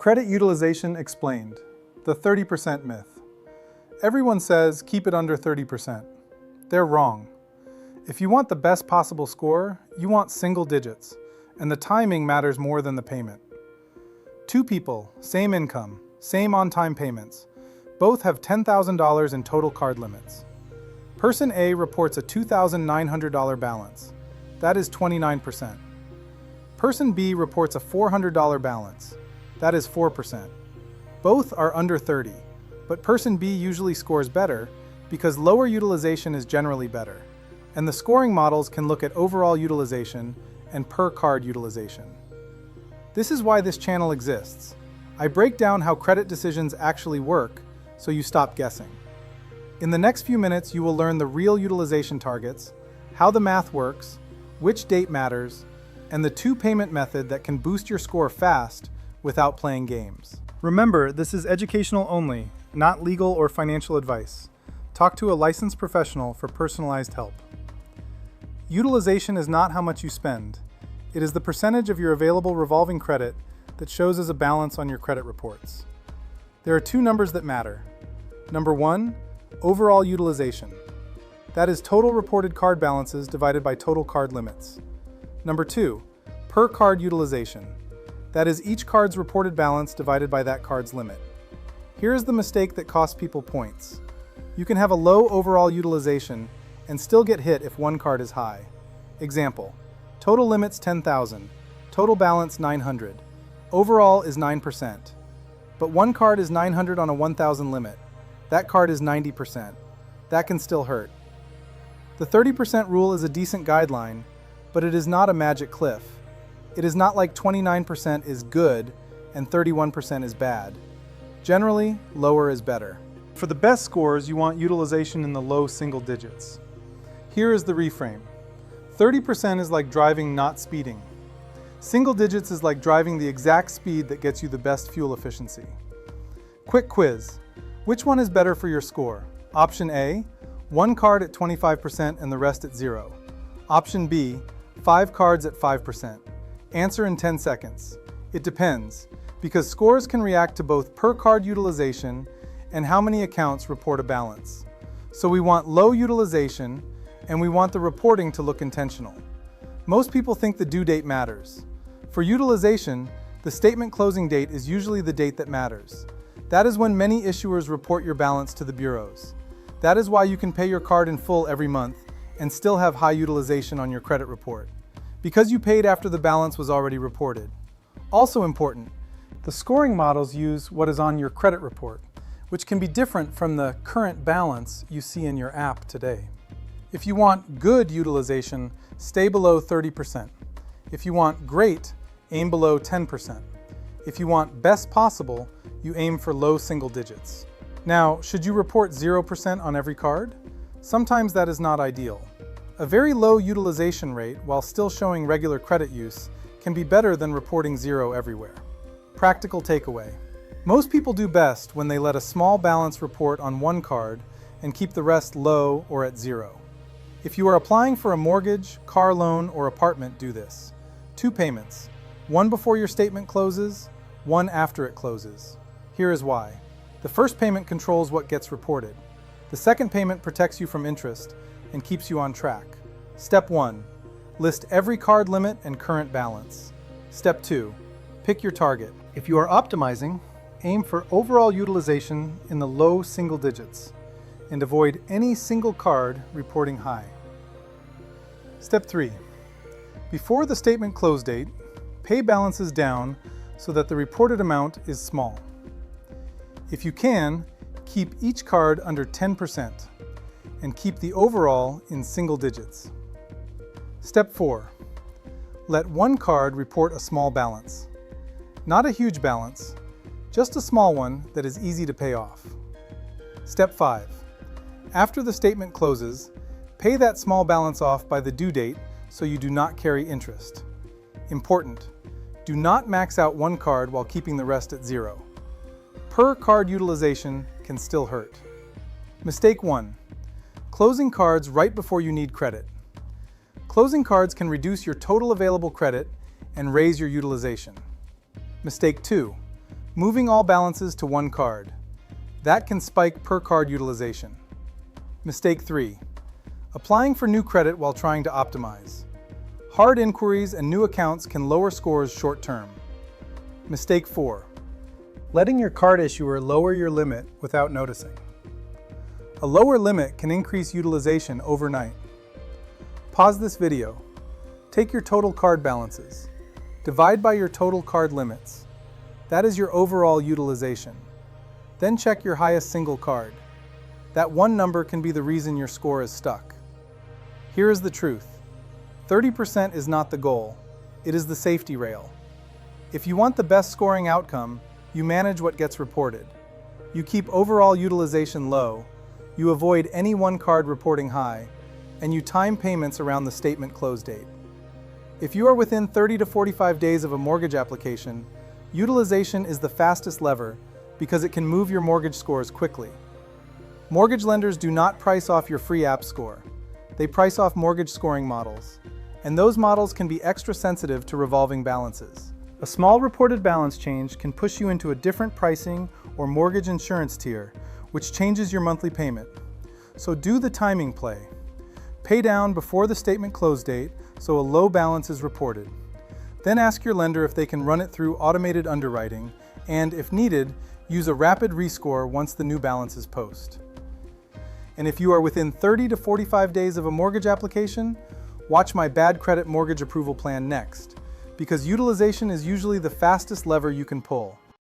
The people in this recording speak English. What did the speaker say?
Credit utilization explained. The 30% myth. Everyone says keep it under 30%. They're wrong. If you want the best possible score, you want single digits, and the timing matters more than the payment. Two people, same income, same on-time payments. Both have $10,000 in total card limits. Person A reports a $2,900 balance. That is 29%. Person B reports a $400 balance. That is 4%. Both are under 30, but person B usually scores better because lower utilization is generally better, and the scoring models can look at overall utilization and per card utilization. This is why this channel exists. I break down how credit decisions actually work so you stop guessing. In the next few minutes, you will learn the real utilization targets, how the math works, which date matters, and the two-payment method that can boost your score fast without playing games. Remember, this is educational only, not legal or financial advice. Talk to a licensed professional for personalized help. Utilization is not how much you spend. It is the percentage of your available revolving credit that shows as a balance on your credit reports. There are two numbers that matter. Number one, overall utilization. That is total reported card balances divided by total card limits. Number two, per card utilization. That is each card's reported balance divided by that card's limit. Here is the mistake that costs people points. You can have a low overall utilization and still get hit if one card is high. Example, total limits 10,000, total balance 900. Overall is 9%. But one card is 900 on a 1,000 limit. That card is 90%. That can still hurt. The 30% rule is a decent guideline, but it is not a magic cliff. It is not like 29% is good and 31% is bad. Generally, lower is better. For the best scores, you want utilization in the low single digits. Here is the reframe. 30% is like driving, not speeding. Single digits is like driving the exact speed that gets you the best fuel efficiency. Quick quiz. Which one is better for your score? Option A, one card at 25% and the rest at 0. Option B, 5 cards at 5%. Answer in 10 seconds. It depends, because scores can react to both per card utilization and how many accounts report a balance. So we want low utilization, and we want the reporting to look intentional. Most people think the due date matters. For utilization, the statement closing date is usually the date that matters. That is when many issuers report your balance to the bureaus. That is why you can pay your card in full every month and still have high utilization on your credit report, because you paid after the balance was already reported. Also important, the scoring models use what is on your credit report, which can be different from the current balance you see in your app today. If you want good utilization, stay below 30%. If you want great, aim below 10%. If you want best possible, you aim for low single digits. Now, should you report 0% on every card? Sometimes that is not ideal. A very low utilization rate while still showing regular credit use can be better than reporting 0 everywhere. Practical takeaway. Most people do best when they let a small balance report on one card and keep the rest low or at 0. If you are applying for a mortgage, car loan, or apartment, do this. 2 payments, one before your statement closes, one after it closes. Here is why. The first payment controls what gets reported. The second payment protects you from interest and keeps you on track. Step 1. List every card limit and current balance. Step 2. Pick your target. If you are optimizing, aim for overall utilization in the low single digits and avoid any single card reporting high. Step 3. Before the statement close date, pay balances down so that the reported amount is small. If you can, keep each card under 10% and keep the overall in single digits. Step 4. Let one card report a small balance. Not a huge balance, just a small one that is easy to pay off. Step 5. After the statement closes, pay that small balance off by the due date so you do not carry interest. Important, do not max out one card while keeping the rest at 0. Per card utilization can still hurt. Mistake 1. Closing cards right before you need credit. Closing cards can reduce your total available credit and raise your utilization. Mistake 2. Moving all balances to one card. That can spike per card utilization. Mistake 3. Applying for new credit while trying to optimize. Hard inquiries and new accounts can lower scores short term. Mistake 4. Letting your card issuer lower your limit without noticing. A lower limit can increase utilization overnight. Pause this video. Take your total card balances. Divide by your total card limits. That is your overall utilization. Then check your highest single card. That one number can be the reason your score is stuck. Here is the truth. 30% is not the goal. It is the safety rail. If you want the best scoring outcome, you manage what gets reported. You keep overall utilization low, you avoid any one card reporting high, and you time payments around the statement close date. If you are within 30 to 45 days of a mortgage application, utilization is the fastest lever because it can move your mortgage scores quickly. Mortgage lenders do not price off your free app score. They price off mortgage scoring models, and those models can be extra sensitive to revolving balances. A small reported balance change can push you into a different pricing or mortgage insurance tier, which changes your monthly payment. So do the timing play. Pay down before the statement close date so a low balance is reported. Then ask your lender if they can run it through automated underwriting and, if needed, use a rapid rescore once the new balance is post. And if you are within 30 to 45 days of a mortgage application, watch my bad credit mortgage approval plan next, because utilization is usually the fastest lever you can pull.